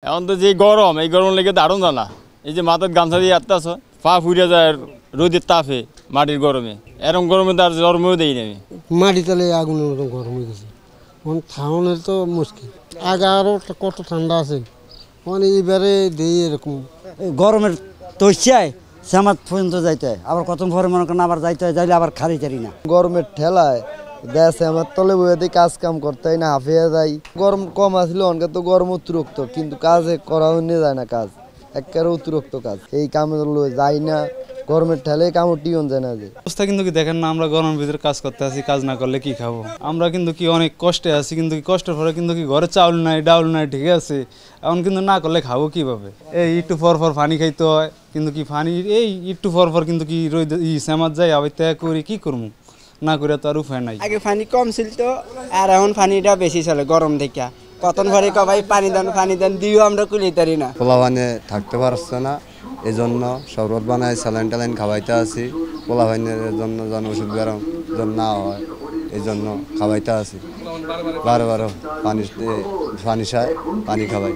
এখন তো যে গরম, এই গরম লেগে দারুণ জানা। এই যে মাথার গামছা দিয়ে আত্মাছ, পা ফুরিয়ে যায় রোদের তাপে, মাটির গরমে। এরকম গরমে তার জন্মও দেই না আমি। মাটি তালে আগুনের মতো গরম হয়ে গেছে। এখন ঠাউনের তো মুশকিল। আগে আরও কত ঠান্ডা আছে, মানে এবারে দেই এরকম। গরমের তৈছায় সামাত পর্যন্ত যাইতে হয়, আবার কত ভরে মনে করেন আবার যাইতে হয়, যাইলে আবার খারি চারি না। গরমের ঠেলায় দেশে আমার তলে বইয়ে দিয়ে কাজ কাম করতে হয় না, হাফিয়ে যাই। গরম কম আসলে অনেক তো গরম অতিরিক্ত, কিন্তু কাজে করাও নিয়ে যায় না কাজ, একেবারে অতিরিক্ত কাজ। এই কামে যাই না, গরমের ঠেলে কামড় টিয়ন যায় না। যে অবস্থা কিন্তু কি দেখেন না, আমরা গরমের ভিতরে কাজ করতে আছি, কাজ না করলে কি খাবো? আমরা কিন্তু কি অনেক কষ্টে আছি, কিন্তু কি কষ্টের পরে কিন্তু কি ঘরে চাউল নাই, ডাউল নাই, ঠিক আছে। এখন কিন্তু না করলে খাবো কিভাবে? এই একটু পর পর পানি খাইতে হয়, কিন্তু কি পানি এই একটু পর পর কিন্তু কি রোদ সেমাত যায়, আবার ত্যাগ করি কি করবো? না করে তো আর উপায় নাই। আগে পানি কম ছিল তো, আর এখন পানিটা বেশি চলে গরম থেকে। কতন ঘরে কবাই পানি দেন দিও আমরা কুলি তারি না। পোলাপানে থাকতে পারছে না, এই জন্য শরবত বানাই স্যালাইন ট্যালাইন খাওয়াইতে আছি। পোলাপানের জন্য যেন ওষুধ বেরোম যেন না হয়, এই জন্য খাওয়াইতে আছি। বারো পানি খাওয়াই।